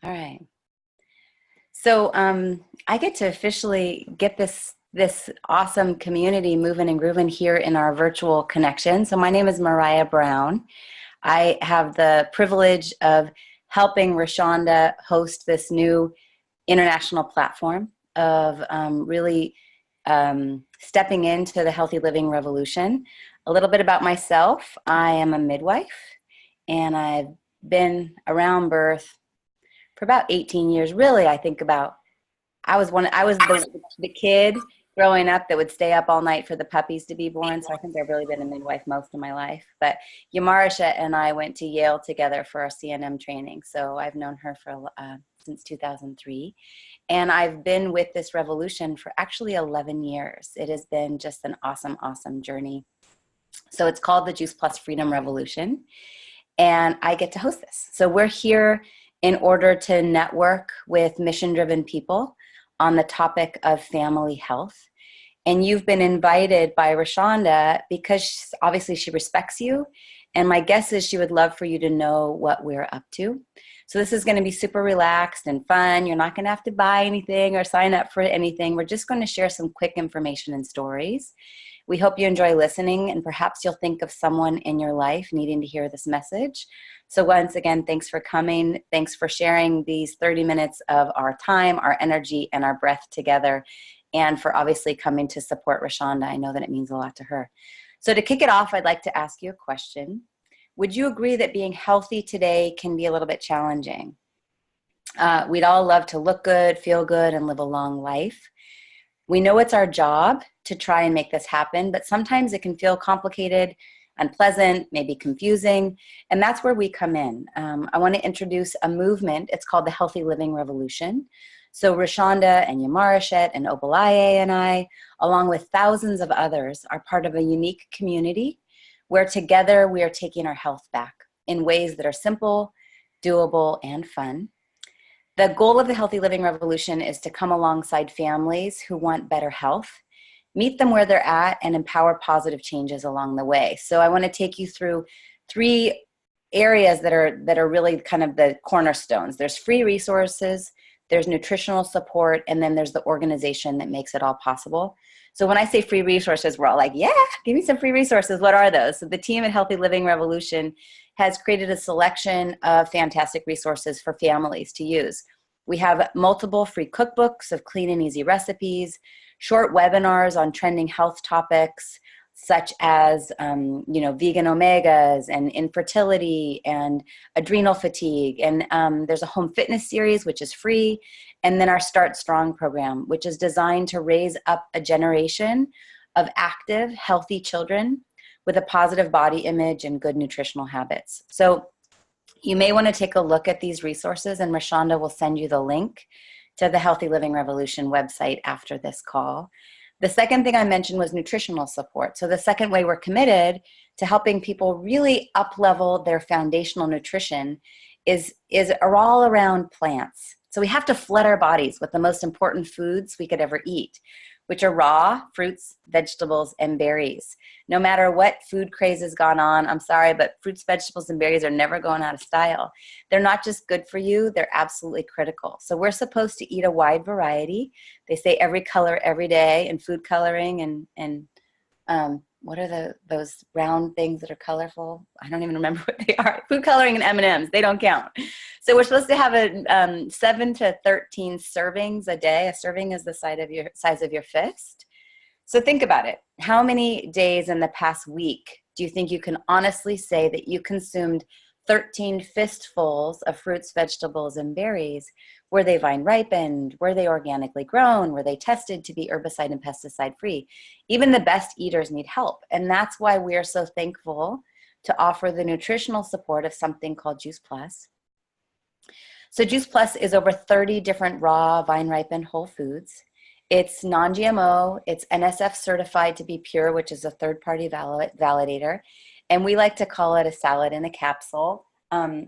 All right. So I get to officially get this awesome community moving and grooving here in our virtual connection. So my name is Mariah Brown. I have the privilege of helping RaShaunda host this new international platform of really stepping into the healthy living revolution. A little bit about myself. I am a midwife, and I've been around birth for about 18 years. Really, I think about I was the kid growing up that would stay up all night for the puppies to be born. So I think I've really been a midwife most of my life. But Yamarisha and I went to Yale together for our CNM training. So I've known her for since 2003. And I've been with this revolution for actually 11 years. It has been just an awesome, awesome journey. So it's called the Juice Plus Freedom Revolution. And I get to host this. So we're here in order to network with mission-driven people on the topic of family health. And you've been invited by RaShaunda because obviously she respects you. And my guess is she would love for you to know what we're up to. So this is going to be super relaxed and fun. You're not going to have to buy anything or sign up for anything. We're just going to share some quick information and stories. We hope you enjoy listening, and perhaps you'll think of someone in your life needing to hear this message. So once again, thanks for coming. Thanks for sharing these 30 minutes of our time, our energy, and our breath together, and for obviously coming to support RaShaunda. I know that it means a lot to her. So to kick it off, I'd like to ask you a question. Would you agree that being healthy today can be a little bit challenging? We'd all love to look good, feel good, and live a long life. We know it's our job to try and make this happen, but sometimes it can feel complicated, unpleasant, maybe confusing, and that's where we come in. I want to introduce a movement. It's called the Healthy Living Revolution. So RaShaunda and Yamarishet and Obalaye and I, along with thousands of others, are part of a unique community where together we are taking our health back in ways that are simple, doable, and fun. The goal of the Healthy Living Revolution is to come alongside families who want better health, meet them where they're at, and empower positive changes along the way. So I want to take you through three areas that are really kind of the cornerstones. There's free resources, there's nutritional support, and then there's the organization that makes it all possible. So when I say free resources, we're all like, yeah, give me some free resources. What are those? So the team at Healthy Living Revolution has created a selection of fantastic resources for families to use. We have multiple free cookbooks of clean and easy recipes, short webinars on trending health topics, such as vegan omegas and infertility and adrenal fatigue. And there's a home fitness series, which is free. And then our Start Strong program, which is designed to raise up a generation of active, healthy children with a positive body image and good nutritional habits. So you may want to take a look at these resources, and RaShaunda will send you the link to the Healthy Living Revolution website after this call. The second thing I mentioned was nutritional support. So the second way we're committed to helping people really up-level their foundational nutrition is all around plants. So we have to flood our bodies with the most important foods we could ever eat, which are raw fruits, vegetables, and berries. No matter what food craze has gone on, I'm sorry, but fruits, vegetables, and berries are never going out of style. They're not just good for you, they're absolutely critical. So we're supposed to eat a wide variety. They say every color, every day in food coloring and what are those round things that are colorful? I don't even remember what they are. Food coloring and M&Ms, they don't count. So we're supposed to have 7 to 13 servings a day. A serving is the size of your fist. So think about it. How many days in the past week do you think you can honestly say that you consumed 13 fistfuls of fruits, vegetables, and berries? Were they vine ripened? Were they organically grown? Were they tested to be herbicide and pesticide free? Even the best eaters need help. And that's why we are so thankful to offer the nutritional support of something called Juice Plus. So Juice Plus is over 30 different raw, vine ripened whole foods. It's non-GMO. It's NSF certified to be pure, which is a third-party validator. And we like to call it a salad in a capsule.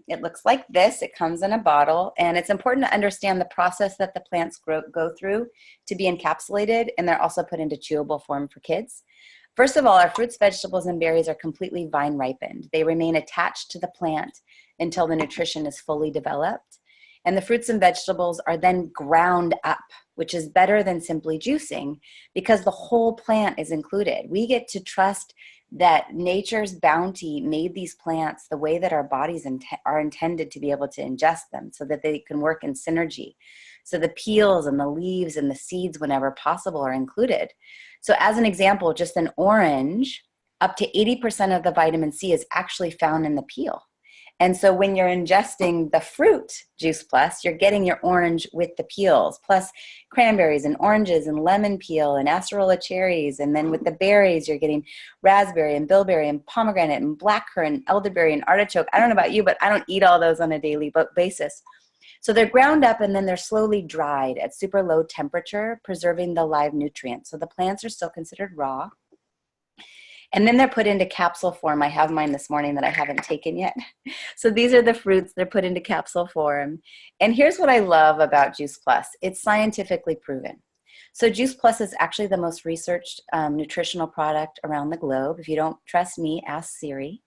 It looks like this. It comes in a bottle. And it's important to understand the process that the plants go through to be encapsulated. And they're also put into chewable form for kids. First of all, our fruits, vegetables, and berries are completely vine ripened. They remain attached to the plant until the nutrition is fully developed. And the fruits and vegetables are then ground up, which is better than simply juicing because the whole plant is included. We get to trust that nature's bounty made these plants the way that our bodies are intended to be able to ingest them so that they can work in synergy. So the peels and the leaves and the seeds, whenever possible, are included. So as an example, just an orange, up to 80% of the vitamin C is actually found in the peel. And so when you're ingesting the fruit Juice Plus, you're getting your orange with the peels, plus cranberries and oranges and lemon peel and acerola cherries. And then with the berries, you're getting raspberry and bilberry and pomegranate and blackcurrant, elderberry and artichoke. I don't know about you, but I don't eat all those on a daily basis. So they're ground up and then they're slowly dried at super low temperature, preserving the live nutrients. So the plants are still considered raw. And then they're put into capsule form. I have mine this morning that I haven't taken yet. So these are the fruits. They're put into capsule form. And here's what I love about Juice Plus. It's scientifically proven. So Juice Plus is actually the most researched nutritional product around the globe. If you don't trust me, ask Siri.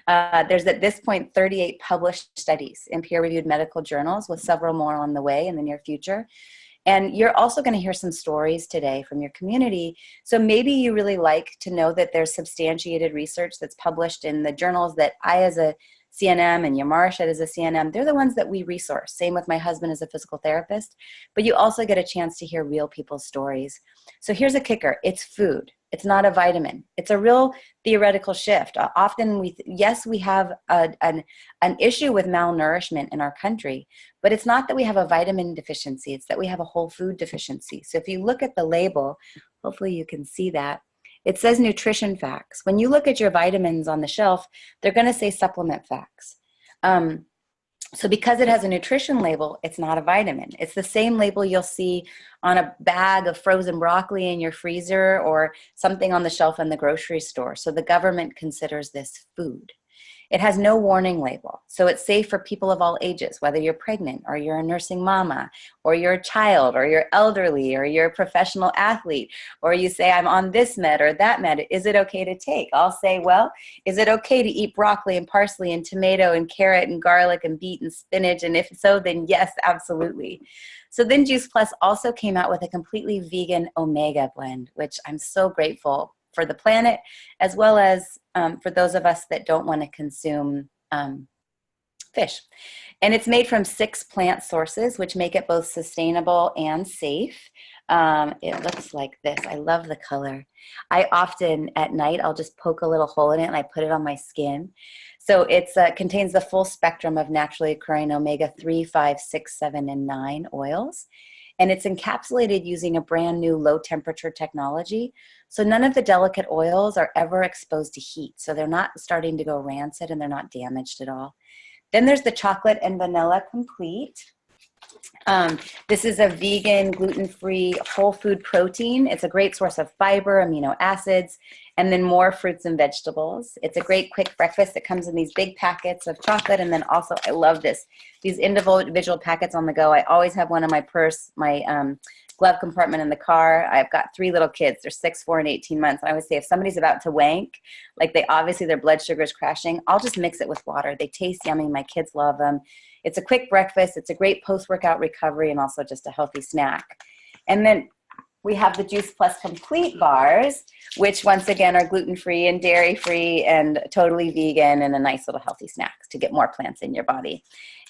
There's at this point 38 published studies in peer-reviewed medical journals with several more on the way in the near future. And you're also going to hear some stories today from your community. So maybe you really like to know that there's substantiated research that's published in the journals that I as a CNM and Yamarshad as a CNM, they're the ones that we resource. Same with my husband as a physical therapist. But you also get a chance to hear real people's stories. So here's a kicker. It's food. It's not a vitamin. It's a real theoretical shift. Often we have an issue with malnourishment in our country, but it's not that we have a vitamin deficiency. It's that we have a whole food deficiency. So if you look at the label, hopefully you can see that. It says nutrition facts. When you look at your vitamins on the shelf, they're going to say supplement facts. So because it has a nutrition label, it's not a vitamin. It's the same label you'll see on a bag of frozen broccoli in your freezer or something on the shelf in the grocery store. So the government considers this food. It has no warning label, so it's safe for people of all ages, whether you're pregnant or you're a nursing mama or you're a child or you're elderly or you're a professional athlete or you say, I'm on this med or that med. Is it okay to take? I'll say, well, is it okay to eat broccoli and parsley and tomato and carrot and garlic and beet and spinach? And if so, then yes, absolutely. So then Juice Plus also came out with a completely vegan omega blend, which I'm so grateful for the planet, as well as for those of us that don't want to consume fish. And it's made from 6 plant sources, which make it both sustainable and safe. It looks like this. I love the color. I often, at night, I'll just poke a little hole in it and I put it on my skin. So it contains the full spectrum of naturally occurring omega-3, 5, 6, 7, and 9 oils. And it's encapsulated using a brand new low temperature technology. So none of the delicate oils are ever exposed to heat. So they're not starting to go rancid and they're not damaged at all. Then there's the chocolate and vanilla complete. This is a vegan, gluten-free, whole food protein. It's a great source of fiber, amino acids, and then more fruits and vegetables. It's a great quick breakfast. It comes in these big packets of chocolate, and then also, I love this, these individual packets on the go. I always have one in my purse, my glove compartment in the car. I've got 3 little kids. They're 6, 4, and 18 months. And I would say if somebody's about to wank, like obviously their blood sugar is crashing, I'll just mix it with water. They taste yummy. My kids love them. It's a quick breakfast. It's a great post-workout recovery and also just a healthy snack. And then we have the Juice Plus Complete bars, which once again are gluten-free and dairy-free and totally vegan and a nice little healthy snack to get more plants in your body.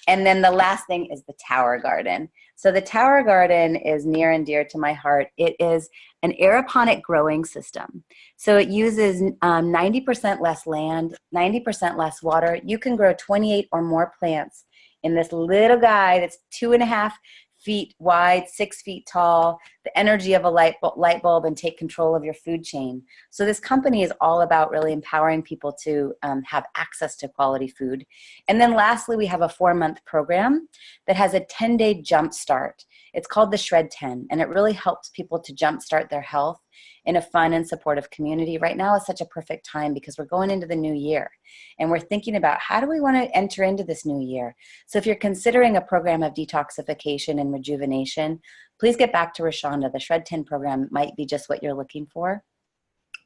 And then the last thing is the Tower Garden. So the Tower Garden is near and dear to my heart. It is an aeroponic growing system. So it uses 90% less land, 90% less water. You can grow 28 or more plants in this little guy that's 2.5 feet wide, 6 feet tall, the energy of a light bulb, and take control of your food chain. So this company is all about really empowering people to have access to quality food. And then lastly, we have a 4-month program that has a 10-day jump start. It's called the Shred 10, and it really helps people to jumpstart their health in a fun and supportive community. Right now is such a perfect time because we're going into the new year and we're thinking about how do we want to enter into this new year. So if you're considering a program of detoxification and rejuvenation, please get back to RaShaunda. The Shred 10 program might be just what you're looking for,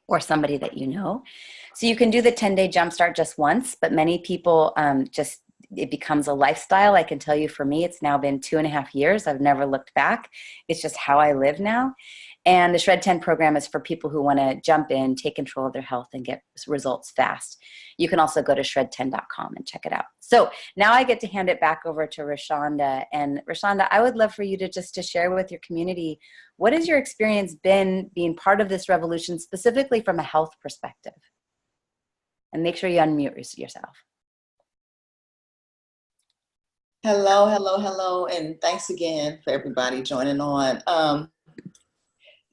or somebody that you know. So you can do the 10-day jumpstart just once, but many people just it becomes a lifestyle. I can tell you for me, it's now been 2.5 years. I've never looked back. It's just how I live now. And the Shred 10 program is for people who want to jump in, take control of their health, and get results fast. You can also go to shred10.com and check it out. So now I get to hand it back over to RaShaunda. And RaShaunda, I would love for you to share with your community, what has your experience been being part of this revolution, specifically from a health perspective? And make sure you unmute yourself. Hello, hello, hello, and thanks again for everybody joining on.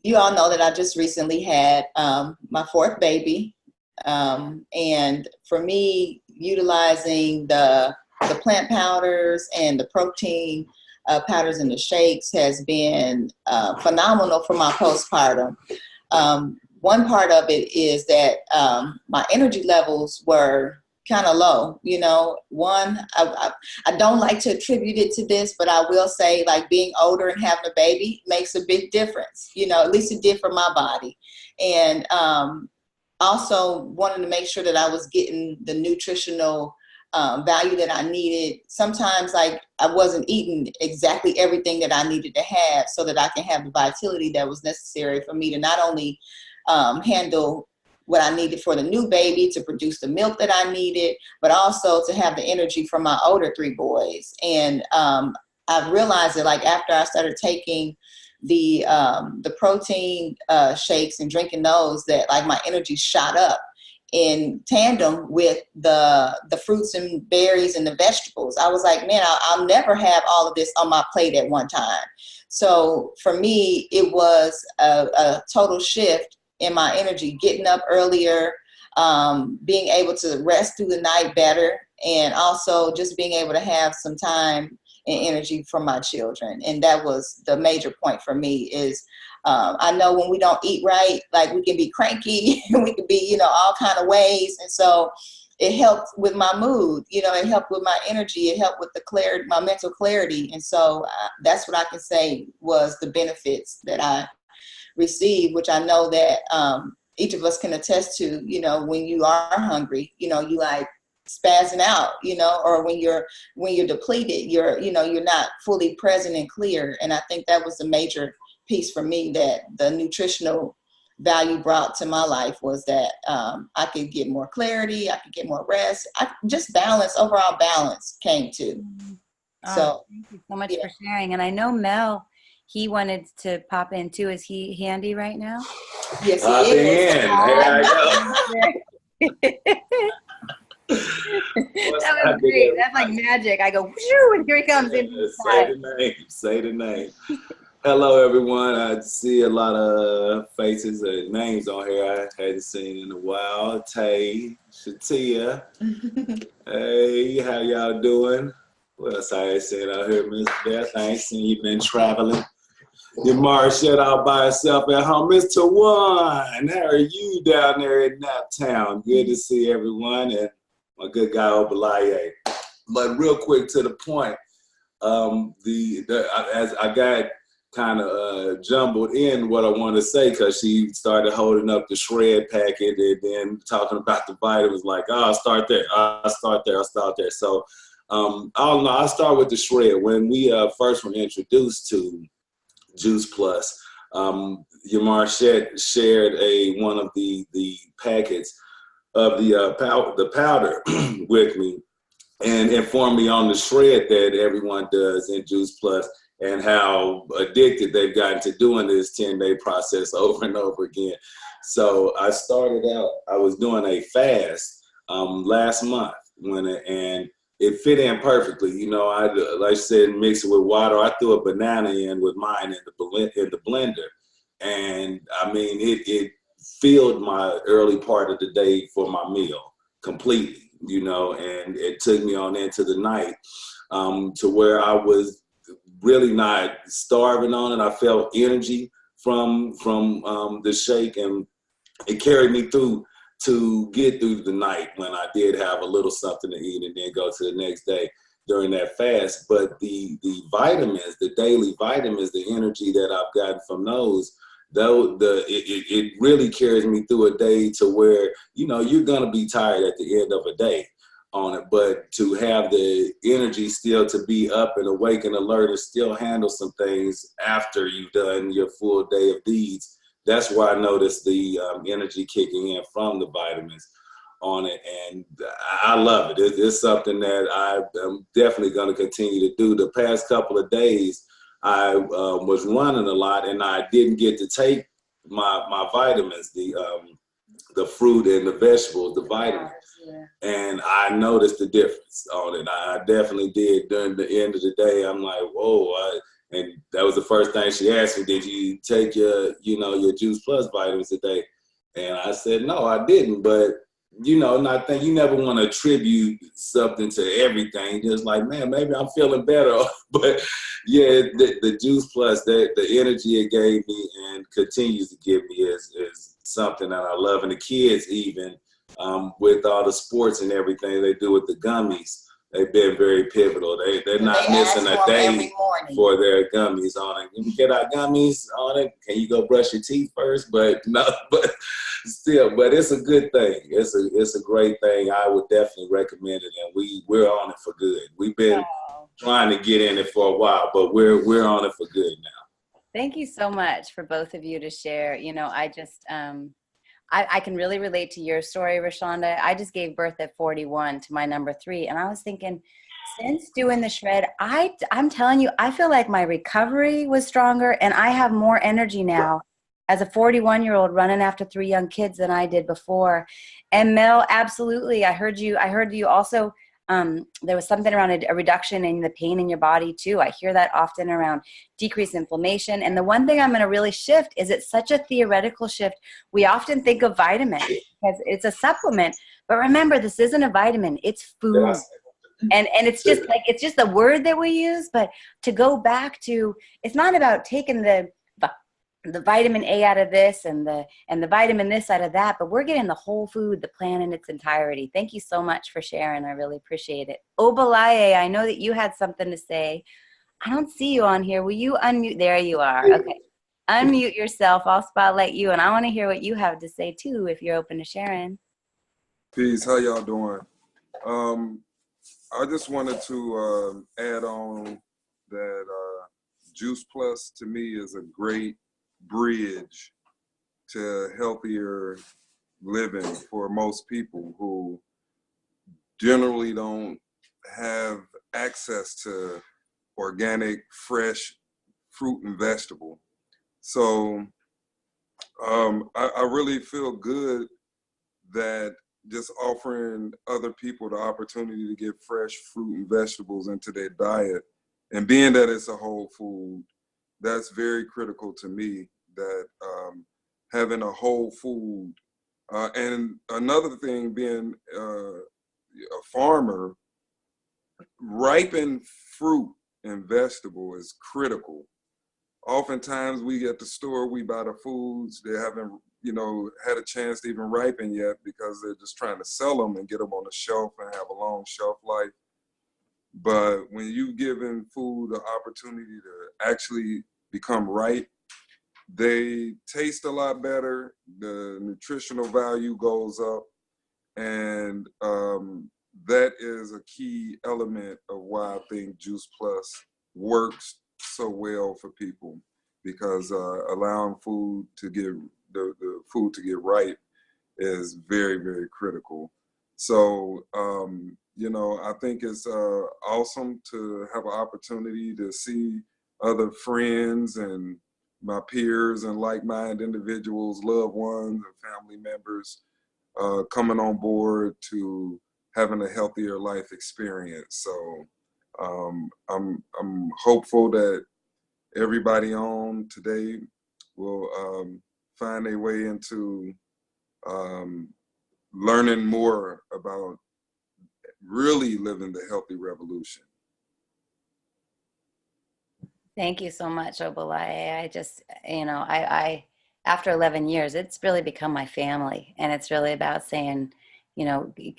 You all know that I just recently had my 4th baby, and for me, utilizing the plant powders and the protein powders and the shakes has been phenomenal for my postpartum. One part of it is that my energy levels were kind of low. You know, I don't like to attribute it to this, but I will say, like, being older and having a baby makes a big difference. You know, at least it did for my body. And also wanted to make sure that I was getting the nutritional value that I needed. Sometimes, like, I wasn't eating exactly everything that I needed to have so that I can have the vitality that was necessary for me to not only handle what I needed for the new baby, to produce the milk that I needed, but also to have the energy for my older 3 boys. And I realized that, like, after I started taking the protein shakes and drinking those, that, like, my energy shot up in tandem with the fruits and berries and the vegetables. I was like, man, I'll never have all of this on my plate at one time. So for me, it was a total shift in my energy, getting up earlier, being able to rest through the night better, and also just being able to have some time and energy for my children. And that was the major point for me is, I know when we don't eat right, like, we can be cranky, we can be, you know, all kind of ways. And so it helped with my mood, you know, it helped with my energy, it helped with the clarity, my mental clarity. And so that's what I can say was the benefits that I receive, which I know that each of us can attest to. You know, when you are hungry, you know, you like spazzing out, you know, or when you're depleted, you're not fully present and clear. And I think that was the major piece for me that the nutritional value brought to my life, was that I could get more clarity, I could get more rest, just balance, overall balance came to. So thank you so much for sharing. And I know Mel, he wanted to pop in too. Is he handy right now? Yes, he is. That was great. That's like magic. I go, whoo, and here he comes. Say the name. Hello, everyone. I see a lot of faces and names on here I hadn't seen in a while. Tay, Shatia. Hey, how y'all doing? What else I ain't seen out here, Miss Beth? I ain't seen you been traveling. Your Marshall out by herself at home. Mr. One, how are you down there in Naptown? Good to see everyone, and my good guy Obalaye. But real quick to the point, as I got kind of jumbled in what I want to say, because she started holding up the shred packet and then talking about the vitamins, like, oh, I'll start there. So I'll start with the shred. When we first were introduced to Juice Plus, Yamar shared one of the packets of the powder with me, and informed me on the shred that everyone does in Juice Plus, and how addicted they've gotten to doing this 10-day process over and over again. So I started out, I was doing a fast last month, and it fit in perfectly. You know, I, like I said, mix it with water. I threw a banana in with mine in the blender. And I mean, it filled my early part of the day for my meal completely, you know, and it took me on into the night to where I was really not starving on it. I felt energy from the shake, and it carried me through to get through the night when I did have a little something to eat and then go to the next day during that fast. But the vitamins, the daily vitamins, the energy that I've gotten from those, though, it really carries me through a day to where, you know, you're going to be tired at the end of a day on it, but to have the energy still to be up and awake and alert and still handle some things after you've done your full day of deeds. That's why I noticed the energy kicking in from the vitamins on it, and I love it. It's something that I am definitely going to continue to do. The past couple of days, I was running a lot, and I didn't get to take my vitamins, the fruit and the vegetables, the vitamins. And I noticed the difference on it. I definitely did. During the end of the day, I'm like, whoa. And that was the first thing she asked me, did you take your Juice Plus vitamins today? And I said, no, I didn't. But, and I think you never want to attribute something to everything. Just like, man, maybe I'm feeling better. But yeah, the Juice Plus, the energy it gave me and continues to give me is something that I love. And the kids even, with all the sports and everything they do with the gummies, they've been very pivotal. They're not missing a day for their gummies on it. Can we get our gummies on it? Can you go brush your teeth first? But no, but still, but it's a good thing. It's a great thing. I would definitely recommend it, and we're on it for good. We've been trying to get in it for a while, but we're on it for good now. Thank you so much for both of you to share. I just I can really relate to your story, RaShaunda. I just gave birth at 41 to my number 3. And I was thinking, since doing the shred, I'm telling you, I feel like my recovery was stronger and I have more energy now as a 41-year-old running after 3 young kids than I did before. And Mel, absolutely. I heard you also, there was something around a reduction in the pain in your body too. I hear that often around decreased inflammation. And the one thing I'm going to really shift is it's such a theoretical shift. We often think of vitamins because it's a supplement, but remember, this isn't a vitamin, it's food. And it's just the word that we use, but to go back to, it's not about taking the vitamin A out of this and the vitamin this out of that, but we're getting the whole food, the plant in its entirety. Thank you so much for sharing. I really appreciate it. Obalaye, I know that you had something to say. I don't see you on here. Will you unmute? There you are. Okay. Unmute yourself. I'll spotlight you, and I want to hear what you have to say too, if you're open to sharing. Peace. How y'all doing? I just wanted to add on that Juice Plus to me is a great bridge to healthier living for most people who generally don't have access to organic, fresh fruit and vegetable. So I really feel good that just offering other people the opportunity to get fresh fruit and vegetables into their diet, and being that it's a whole food, that's very critical to me, that having a whole food. And another thing, being a farmer, ripened fruit and vegetable is critical. Oftentimes we at the store, we buy the foods, they haven't had a chance to even ripen yet because they're just trying to sell them and get them on the shelf and have a long shelf life. But when you giving food the opportunity to actually become ripe, they taste a lot better, the nutritional value goes up, and that is a key element of why I think Juice Plus works so well for people, because allowing food to get the food to get ripe is very, very critical. So I think it's awesome to have an opportunity to see other friends and my peers and like-minded individuals, loved ones and family members coming on board to having a healthier life experience. So I'm hopeful that everybody on today will find their way into learning more about really living the healthy revolution. Thank you so much, Obalaye. I just, I after 11 years, it's really become my family, and it's really about saying,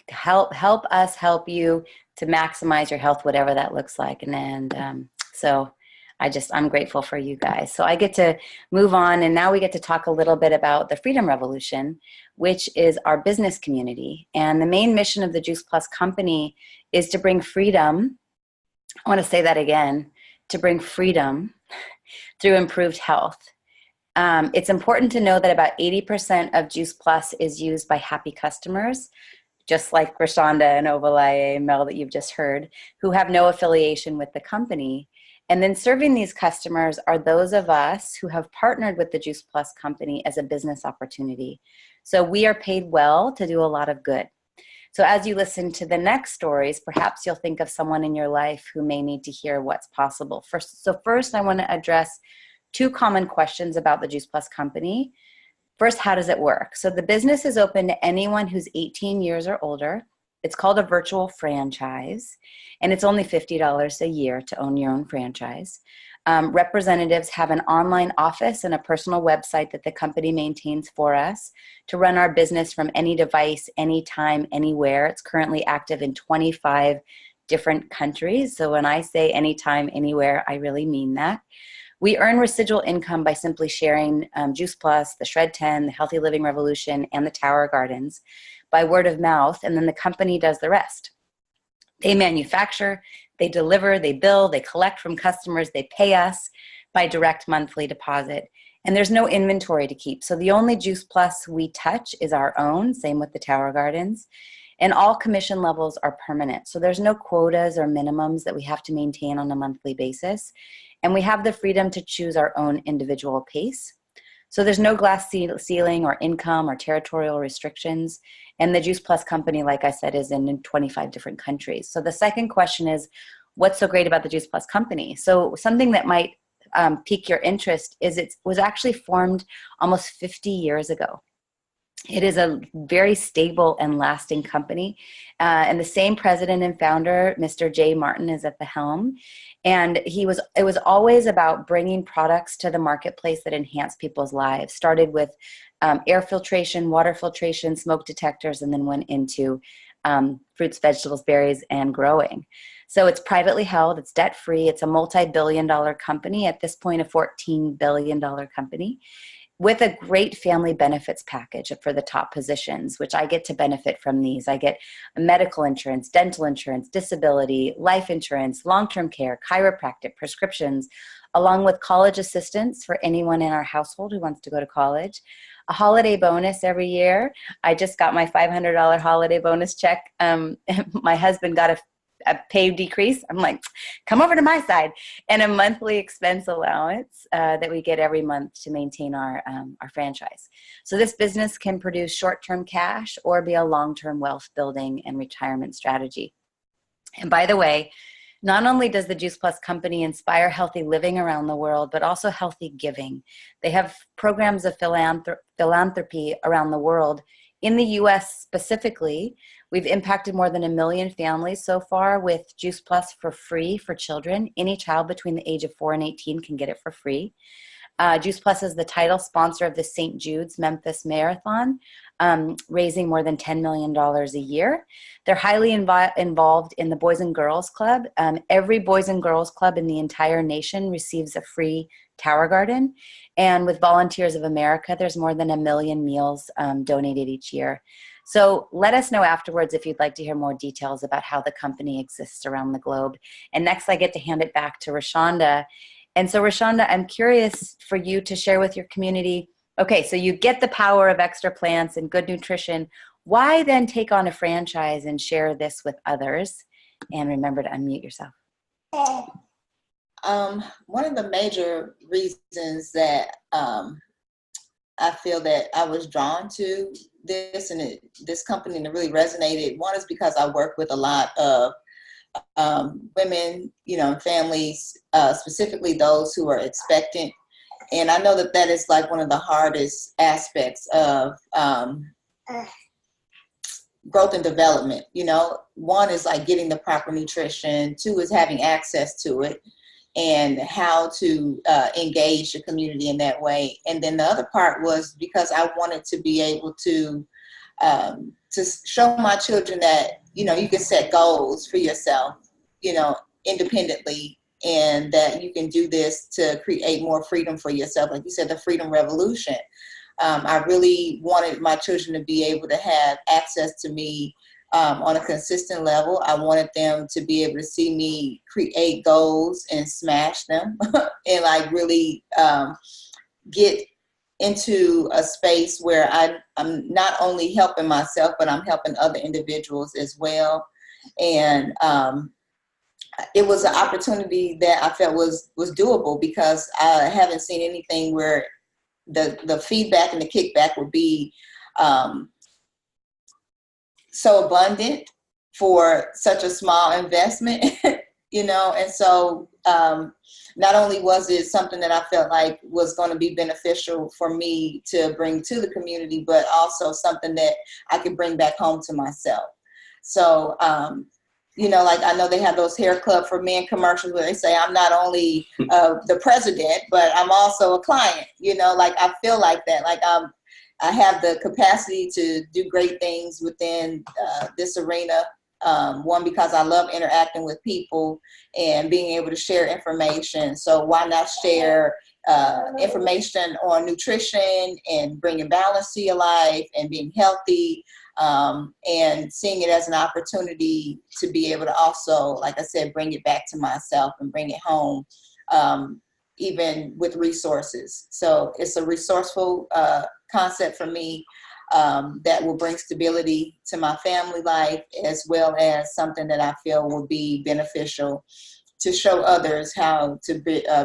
help us help you to maximize your health, whatever that looks like. And so I'm grateful for you guys. So I get to move on, and now we get to talk a little bit about the Freedom Revolution, which is our business community. And the main mission of the Juice Plus company is to bring freedom. I want to say that again, to bring freedom through improved health. It's important to know that about 80% of Juice Plus is used by happy customers, just like RaShaunda and Ovalaye, Mel, that you've just heard, who have no affiliation with the company. And then serving these customers are those of us who have partnered with the Juice Plus company as a business opportunity. So we are paid well to do a lot of good. So as you listen to the next stories, perhaps you'll think of someone in your life who may need to hear what's possible. First, I want to address 2 common questions about the Juice Plus company. First, how does it work? So the business is open to anyone who's 18 years or older. It's called a virtual franchise, and it's only $50 a year to own your own franchise. Representatives have an online office and a personal website that the company maintains for us to run our business from any device, anytime, anywhere. It's currently active in 25 different countries. So when I say anytime, anywhere, I really mean that. We earn residual income by simply sharing Juice Plus, the Shred 10, the Healthy Living Revolution, and the Tower Gardens by word of mouth, and then the company does the rest. They manufacture, they deliver, they bill, they collect from customers, they pay us by direct monthly deposit, and there's no inventory to keep. So the only Juice Plus we touch is our own, same with the Tower Gardens, and all commission levels are permanent. So there's no quotas or minimums that we have to maintain on a monthly basis. And we have the freedom to choose our own individual pace. So there's no glass ceiling or income or territorial restrictions. And the Juice Plus company, like I said, is in 25 different countries. So the second question is, what's so great about the Juice Plus company? So something that might pique your interest is it was actually formed almost 50 years ago. It is a very stable and lasting company. And the same president and founder, Mr. Jay Martin, is at the helm. And it was always about bringing products to the marketplace that enhance people's lives. Started with air filtration, water filtration, smoke detectors, and then went into fruits, vegetables, berries, and growing. So it's privately held, it's debt-free, it's a multi-billion-dollar company, at this point a $14 billion company, with a great family benefits package for the top positions, which I get to benefit from these. I get medical insurance, dental insurance, disability, life insurance, long-term care, chiropractic, prescriptions, along with college assistance for anyone in our household who wants to go to college, a holiday bonus every year. I just got my $500 holiday bonus check. My husband got a pay decrease. I'm like, come over to my side. And a monthly expense allowance that we get every month to maintain our franchise. So this business can produce short-term cash or be a long-term wealth building and retirement strategy. And by the way, not only does the Juice Plus company inspire healthy living around the world, but also healthy giving. They have programs of philanthropy around the world. In the US specifically, we've impacted more than 1 million families so far with Juice Plus for free for children. Any child between the age of 4 and 18 can get it for free. Juice Plus is the title sponsor of the St. Jude's Memphis Marathon, raising more than $10 million a year. They're highly involved in the Boys and Girls Club. Every Boys and Girls Club in the entire nation receives a free Tower Garden. And with Volunteers of America, there's more than 1 million meals donated each year. So let us know afterwards if you'd like to hear more details about how the company exists around the globe. And next I get to hand it back to RaShaunda. And so RaShaunda, I'm curious for you to share with your community, okay, so you get the power of extra plants and good nutrition. Why then take on a franchise and share this with others? And remember to unmute yourself. One of the major reasons that I feel that I was drawn to this and this company and it really resonated. One is because I work with a lot of women, families, specifically those who are expectant. And I know that that is like one of the hardest aspects of growth and development. One is like getting the proper nutrition. 2 is having access to it and how to engage the community in that way. And then the other part was because I wanted to be able to show my children that, you can set goals for yourself, independently and that you can do this to create more freedom for yourself. Like you said, the freedom revolution. I really wanted my children to be able to have access to me on a consistent level. I wanted them to be able to see me create goals and smash them and like really get into a space where I'm not only helping myself, but I'm helping other individuals as well. And it was an opportunity that I felt was doable, because I haven't seen anything where the feedback and the kickback would be so abundant for such a small investment, you know. And so not only was it something that I felt like was going to be beneficial for me to bring to the community, but also something that I could bring back home to myself. So, you know, like I know they have those hair club for men commercials where they say I'm not only the president, but I'm also a client, you know. Like I feel like that, like I have the capacity to do great things within this arena. One, because I love interacting with people and being able to share information. So why not share information on nutrition and bringing balance to your life and being healthy, and seeing it as an opportunity to be able to also, like I said, bring it back to myself and bring it home, even with resources. So it's a resourceful concept for me that will bring stability to my family life, as well as something that I feel will be beneficial to show others how to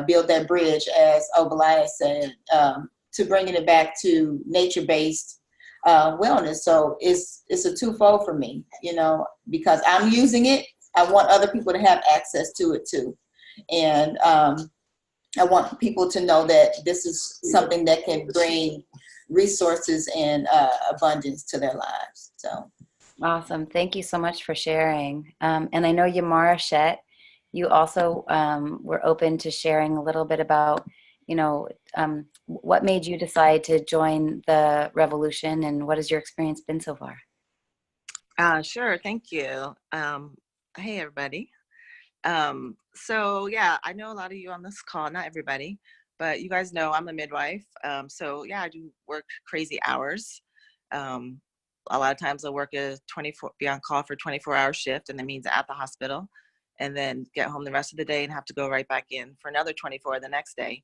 build that bridge, as Obadiah said, to bringing it back to nature-based wellness. So it's a twofold for me, you know, because I'm using it. I want other people to have access to it too. And I want people to know that this is something that can bring resources and abundance to their lives. So Awesome. Thank you so much for sharing. And I know Yamara Shet, you also were open to sharing a little bit about, you know, what made you decide to join the revolution, and what has your experience been so far? Sure. Thank you. Hey, everybody. So yeah, I know a lot of you on this call, not everybody, but you guys know I'm a midwife. So yeah, I do work crazy hours. A lot of times I'll work be on call for 24-hour shift, and that means at the hospital, and then get home the rest of the day and have to go right back in for another 24 the next day.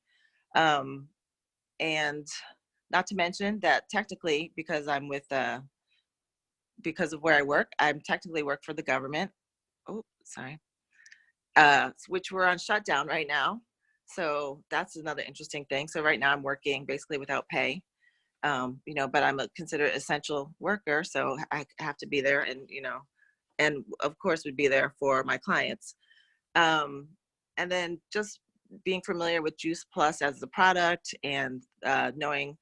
And not to mention that technically, because I'm with, because of where I work, I'm technically work for the government. Oh, sorry. Which we're on shutdown right now. So that's another interesting thing. So right now I'm working basically without pay, you know, but I'm considered essential worker. So I have to be there, and, you know, and of course would be there for my clients. And then just being familiar with Juice Plus as the product, and knowing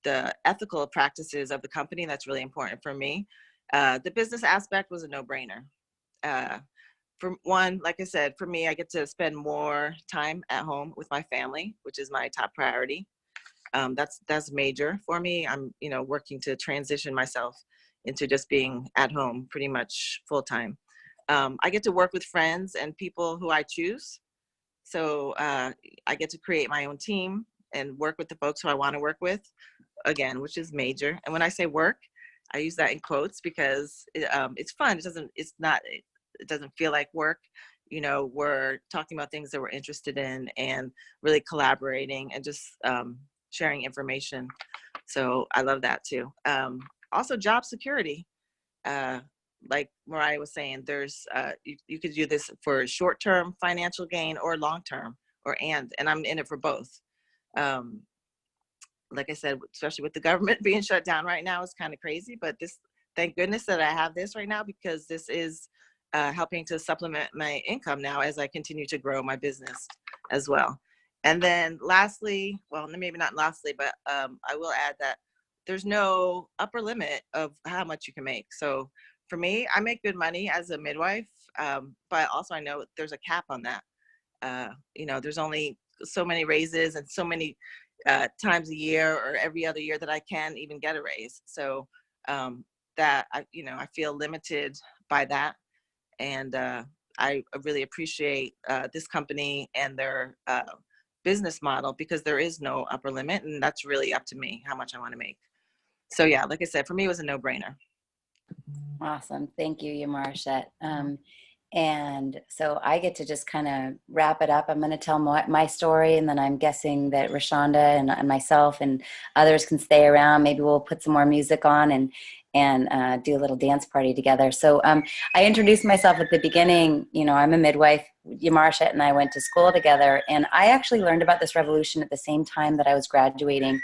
the ethical practices of the company, that's really important for me. The business aspect was a no-brainer. For one, like I said, for me, I get to spend more time at home with my family, which is my top priority. That's major for me. I'm, you know, working to transition myself into just being at home pretty much full time. I get to work with friends and people who I choose. So I get to create my own team and work with the folks who I want to work with, again, which is major. And when I say work, I use that in quotes because it's fun. It doesn't feel like work. You know, we're talking about things that we're interested in and really collaborating and just sharing information. So I love that too. Also job security. Like Mariah was saying, there's you could do this for short-term financial gain or long-term, and I'm in it for both. Like I said, especially with the government being shut down right now, it's kind of crazy, but thank goodness that I have this right now, because this is helping to supplement my income now as I continue to grow my business as well. And then lastly, well, maybe not lastly, but I will add that there's no upper limit of how much you can make. So for me, I make good money as a midwife, but also I know there's a cap on that. You know, there's only so many raises and so many times a year or every other year that I can even get a raise. So that I feel limited by that. And I really appreciate this company and their business model, because there is no upper limit, and that's really up to me how much I want to make. So yeah, like I said, for me, it was a no-brainer. Awesome. Thank you, Yamarashet. And so I get to just kind of wrap it up. I'm going to tell my story, and then I'm guessing that RaShaunda and myself and others can stay around. Maybe we'll put some more music on and do a little dance party together. So I introduced myself at the beginning. You know, I'm a midwife. Yamarashet and I went to school together, and I actually learned about this revolution at the same time that I was graduating.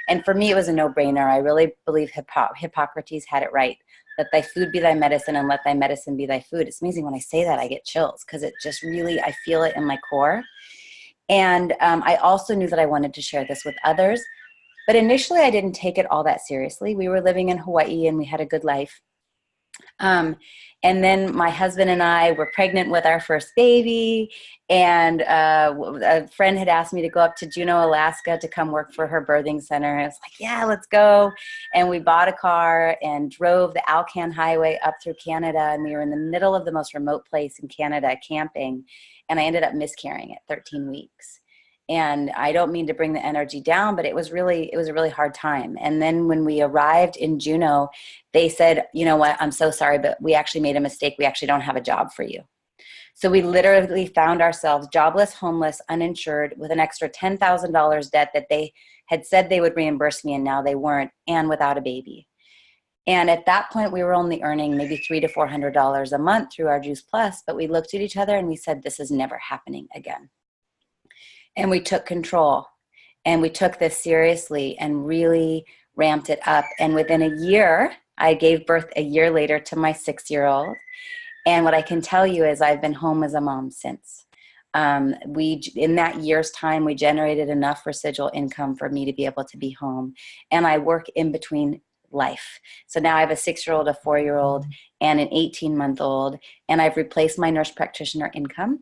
And for me, it was a no-brainer. I really believe Hippocrates had it right. Let thy food be thy medicine, and let thy medicine be thy food. It's amazing when I say that, I get chills, because it just really, I feel it in my core. And I also knew that I wanted to share this with others. But initially, I didn't take it all that seriously. We were living in Hawaii, and we had a good life. And then my husband and I were pregnant with our first baby, and a friend had asked me to go up to Juneau, Alaska to come work for her birthing center. And I was like, yeah, let's go. And we bought a car and drove the Alcan Highway up through Canada, and we were in the middle of the most remote place in Canada camping, and I ended up miscarrying at 13 weeks. And I don't mean to bring the energy down, but it was a really hard time. And then when we arrived in Juneau, they said, you know what, I'm so sorry, but we actually made a mistake. We actually don't have a job for you. So we literally found ourselves jobless, homeless, uninsured, with an extra $10,000 debt that they had said they would reimburse me, and now they weren't, and without a baby. And at that point, we were only earning maybe $300 to $400 a month through our Juice Plus, but we looked at each other and we said, this is never happening again. And we took control, and we took this seriously and really ramped it up. And within a year, I gave birth a year later to my 6-year-old. And what I can tell you is I've been home as a mom since. In that year's time, we generated enough residual income for me to be able to be home. And I work in between life. So now I have a 6-year-old, a 4-year-old, and an 18-month-old, and I've replaced my nurse practitioner income.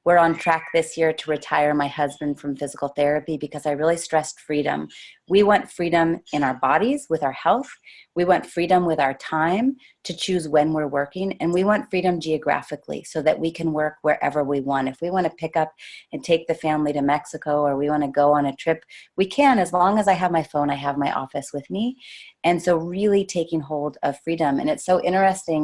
We're on track this year to retire my husband from physical therapy, because I really stressed freedom. We want freedom in our bodies with our health. We want freedom with our time to choose when we're working, and we want freedom geographically so that we can work wherever we want. If we want to pick up and take the family to Mexico, or we want to go on a trip, we can, as long as I have my phone, I have my office with me. And so really taking hold of freedom. And it's so interesting.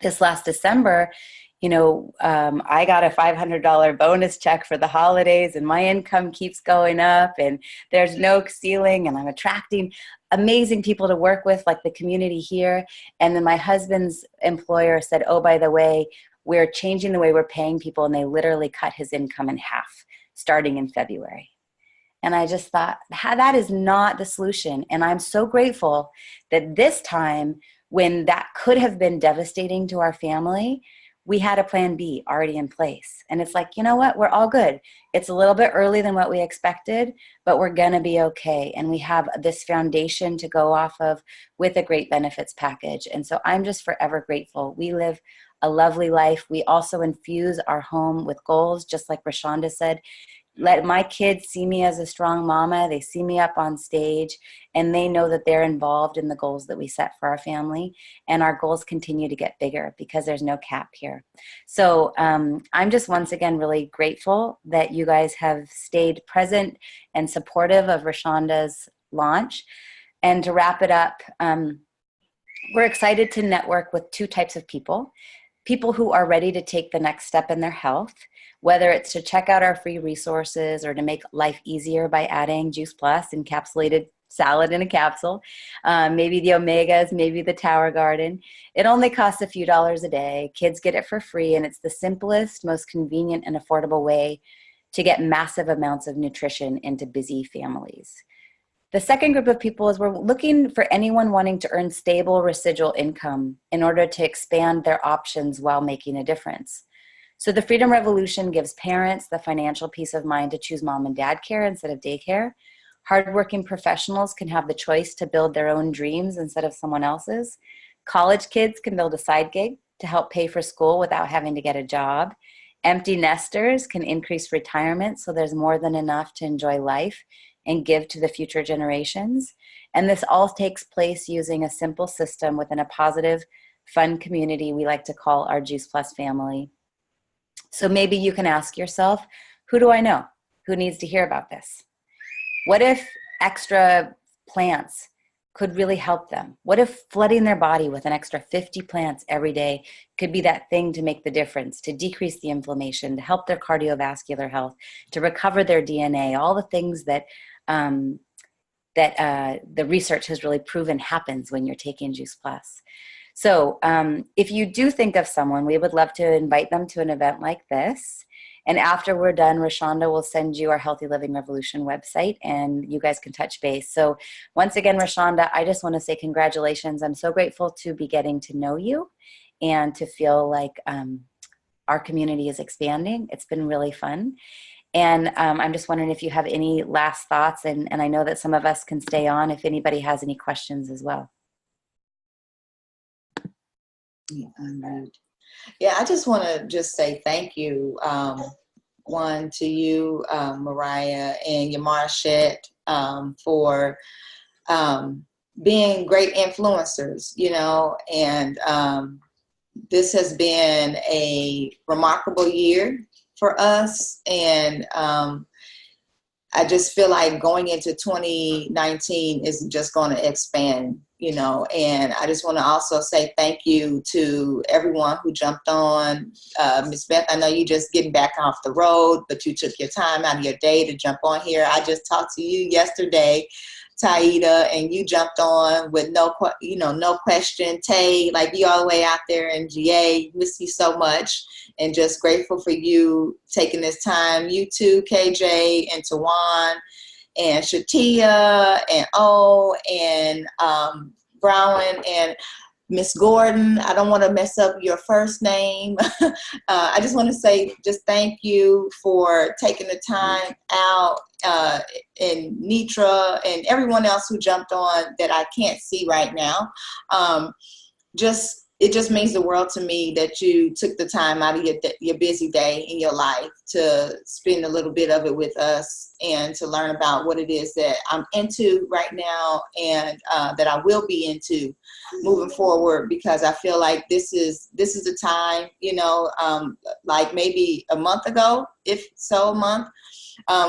This last December, you know, I got a $500 bonus check for the holidays, and my income keeps going up, and there's no ceiling, and I'm attracting amazing people to work with, like the community here. And then my husband's employer said, oh, by the way, we're changing the way we're paying people, and they literally cut his income in half starting in February. And I just thought, that is not the solution. And I'm so grateful that this time, when that could have been devastating to our family, we had a plan B already in place. And it's like, you know what? We're all good. It's a little bit early than what we expected, but we're going to be okay. And we have this foundation to go off of with a great benefits package. And so I'm just forever grateful. We live a lovely life. We also infuse our home with goals, just like RaShaunda said. Let my kids see me as a strong mama. They see me up on stage, and they know that they're involved in the goals that we set for our family. And our goals continue to get bigger because there's no cap here. So I'm just once again really grateful that you guys have stayed present and supportive of RaShaunda's launch. And to wrap it up, we're excited to network with two types of people. People who are ready to take the next step in their health, whether it's to check out our free resources or to make life easier by adding Juice Plus, encapsulated salad in a capsule, maybe the omegas, maybe the Tower Garden. It only costs a few dollars a day. Kids get it for free, and it's the simplest, most convenient, and affordable way to get massive amounts of nutrition into busy families. The second group of people is we're looking for anyone wanting to earn stable residual income in order to expand their options while making a difference. So the Freedom Revolution gives parents the financial peace of mind to choose mom and dad care instead of daycare. Hardworking professionals can have the choice to build their own dreams instead of someone else's. College kids can build a side gig to help pay for school without having to get a job. Empty nesters can increase retirement so there's more than enough to enjoy life and give to the future generations. And this all takes place using a simple system within a positive, fun community we like to call our Juice Plus family. So maybe you can ask yourself, who do I know who needs to hear about this? What if extra plants could really help them? What if flooding their body with an extra 50 plants every day could be that thing to make the difference, to decrease the inflammation, to help their cardiovascular health, to recover their DNA, all the things that the research has really proven happens when you're taking Juice Plus. So if you do think of someone, we would love to invite them to an event like this. And after we're done, RaShaunda will send you our Healthy Living Revolution website and you guys can touch base. So once again, RaShaunda, I just want to say congratulations. I'm so grateful to be getting to know you and to feel like our community is expanding. It's been really fun. And I'm just wondering if you have any last thoughts. And I know that some of us can stay on if anybody has any questions as well. Yeah, I just want to just say thank you, one, to you, Mariah, and Yamar Shet, for being great influencers, you know, and this has been a remarkable year for us. And I just feel like going into 2019 is just going to expand, you know, and I just want to also say thank you to everyone who jumped on. Ms. Beth, I know you just getting back off the road, but you took your time out of your day to jump on here. I just talked to you yesterday, Taida, and you jumped on with no question. Tay, like you all the way out there in GA, miss you so much, and just grateful for you taking this time. You too, KJ and Tawan and Shatia and O and Brown and Miss Gordon. I don't want to mess up your first name. I just want to say just thank you for taking the time out, and Nitra and everyone else who jumped on that I can't see right now. It just means the world to me that you took the time out of your busy day in your life to spend a little bit of it with us and to learn about what it is that I'm into right now and that I will be into moving forward, because I feel like this is the time, you know, like maybe a month ago, if so a month,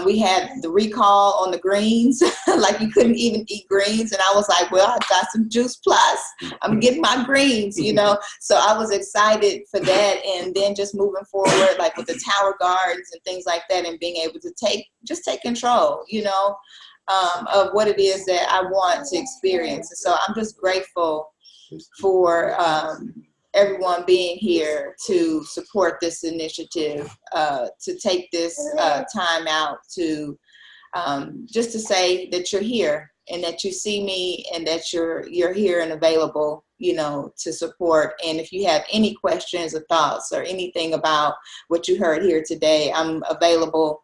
we had the recall on the greens, like you couldn't even eat greens. And I was like, well, I got some Juice Plus. I'm getting my greens, you know. So I was excited for that. And then just moving forward, like with the Tower Gardens and things like that, and being able to take control, you know, of what it is that I want to experience. And so I'm just grateful for everyone being here to support this initiative, to take this time out to just to say that you're here and that you see me and that you're here and available, you know, to support. And if you have any questions or thoughts or anything about what you heard here today, I'm available.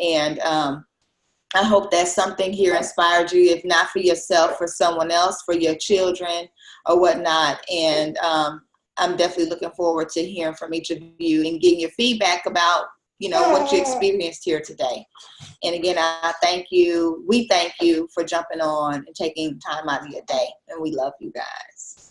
And I hope that something here inspired you, if not for yourself, for someone else, for your children or whatnot. And I'm definitely looking forward to hearing from each of you and getting your feedback about, you know, what you experienced here today. And again, we thank you for jumping on and taking time out of your day. And we love you guys.